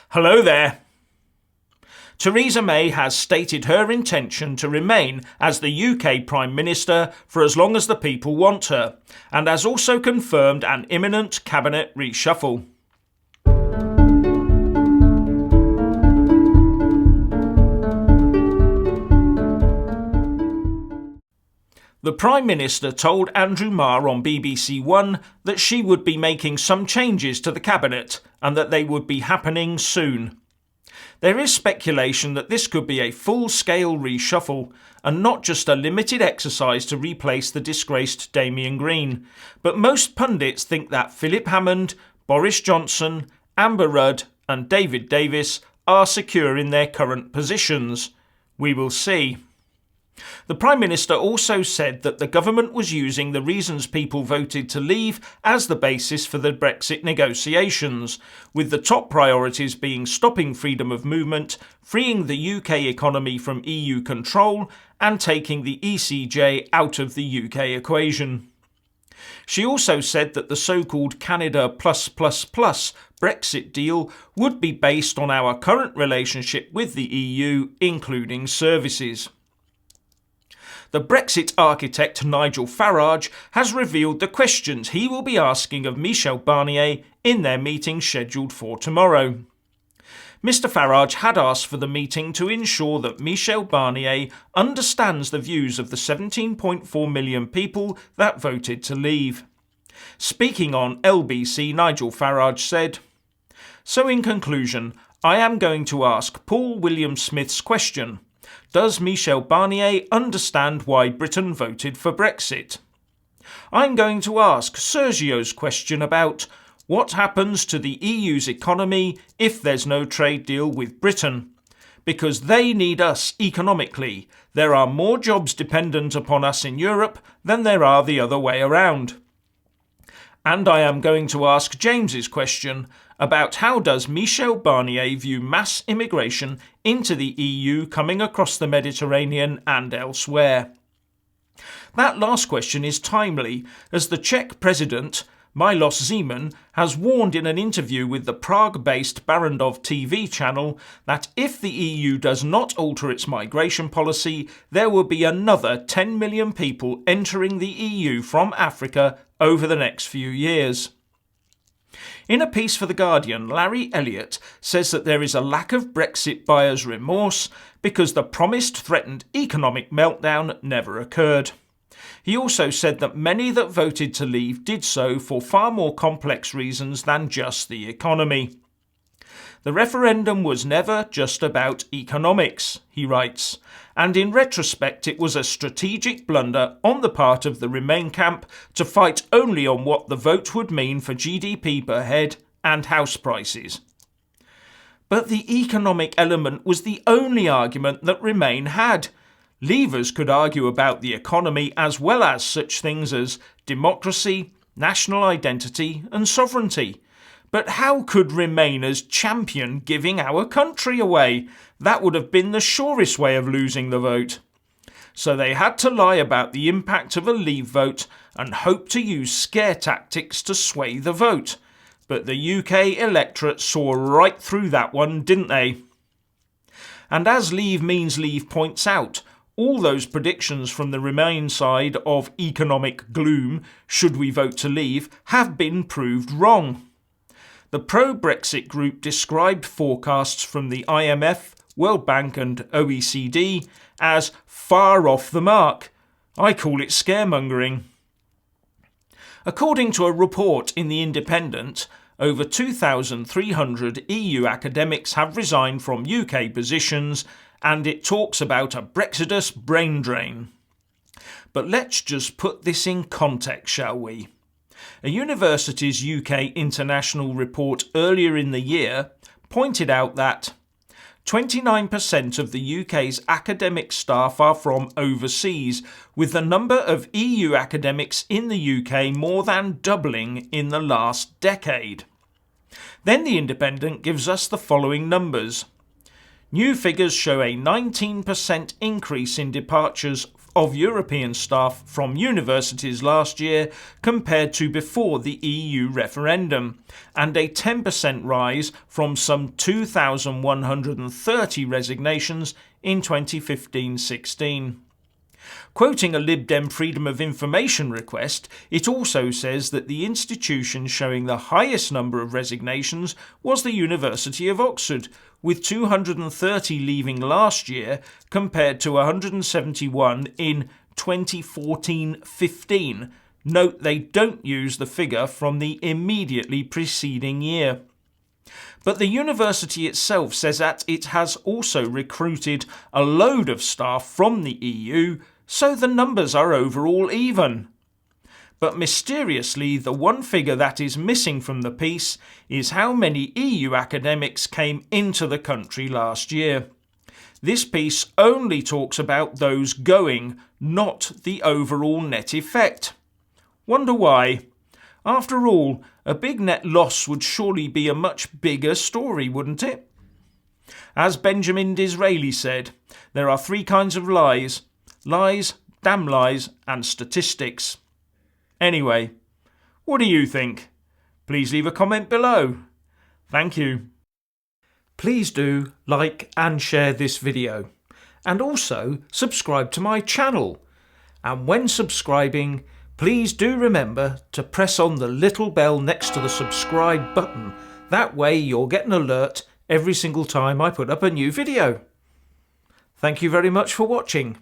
Hello there. Theresa May has stated her intention to remain as the UK Prime Minister for as long as the people want her, and has also confirmed an imminent cabinet reshuffle. The Prime Minister told Andrew Marr on BBC One that she would be making some changes to the cabinet and that they would be happening soon. There is speculation that this could be a full-scale reshuffle and not just a limited exercise to replace the disgraced Damian Green, but most pundits think that Philip Hammond, Boris Johnson, Amber Rudd and David Davis are secure in their current positions. We will see. The Prime Minister also said that the government was using the reasons people voted to leave as the basis for the Brexit negotiations, with the top priorities being stopping freedom of movement, freeing the UK economy from EU control, and taking the ECJ out of the UK equation. She also said that the so-called Canada plus Brexit deal would be based on our current relationship with the EU, including services. The Brexit architect Nigel Farage has revealed the questions he will be asking of Michel Barnier in their meeting scheduled for tomorrow. Mr Farage had asked for the meeting to ensure that Michel Barnier understands the views of the 17.4 million people that voted to leave. Speaking on LBC, Nigel Farage said, "So in conclusion, I am going to ask Paul William-Smith's question. Does Michel Barnier understand why Britain voted for Brexit? I'm going to ask Sergio's question about what happens to the EU's economy if there's no trade deal with Britain. Because they need us economically. There are more jobs dependent upon us in Europe than there are the other way around. And I am going to ask James's question about how does Michel Barnier view mass immigration into the EU coming across the Mediterranean and elsewhere." That last question is timely, as the Czech president, Milos Zeman, has warned in an interview with the Prague-based Barrandov TV channel that if the EU does not alter its migration policy, there will be another 10 million people entering the EU from Africa over the next few years. In a piece for The Guardian, Larry Elliott says that there is a lack of Brexit buyers' remorse because the promised threatened economic meltdown never occurred. He also said that many that voted to leave did so for far more complex reasons than just the economy. The referendum was never just about economics, he writes, and in retrospect it was a strategic blunder on the part of the Remain camp to fight only on what the vote would mean for GDP per head and house prices. But the economic element was the only argument that Remain had. Leavers could argue about the economy as well as such things as democracy, national identity and sovereignty. But how could Remainers champion giving our country away? That would have been the surest way of losing the vote. So they had to lie about the impact of a Leave vote and hope to use scare tactics to sway the vote. But the UK electorate saw right through that one, didn't they? And as Leave Means Leave points out, all those predictions from the Remain side of economic gloom, should we vote to leave, have been proved wrong. The pro-Brexit group described forecasts from the IMF, World Bank and OECD as far off the mark. I call it scaremongering. According to a report in The Independent, over 2,300 EU academics have resigned from UK positions, and it talks about a Brexitous brain drain. But let's just put this in context, shall we? A university's UK International report earlier in the year pointed out that 29% of the UK's academic staff are from overseas, with the number of EU academics in the UK more than doubling in the last decade. Then The Independent gives us the following numbers. New figures show a 19% increase in departures of European staff from universities last year compared to before the EU referendum, and a 10% rise from some 2,130 resignations in 2015-16. Quoting a Lib Dem Freedom of Information request, it also says that the institution showing the highest number of resignations was the University of Oxford, with 230 leaving last year compared to 171 in 2014-15. Note they don't use the figure from the immediately preceding year. But the university itself says that it has also recruited a load of staff from the EU, so the numbers are overall even. But mysteriously, the one figure that is missing from the piece is how many EU academics came into the country last year. This piece only talks about those going, not the overall net effect. Wonder why? After all, a big net loss would surely be a much bigger story, wouldn't it? As Benjamin Disraeli said, there are three kinds of lies: lies, damn lies, and statistics. Anyway, what do you think? Please leave a comment below. Thank you. Please do like and share this video, and also subscribe to my channel. And when subscribing, please do remember to press on the little bell next to the subscribe button. That way you'll get an alert every single time I put up a new video. Thank you very much for watching.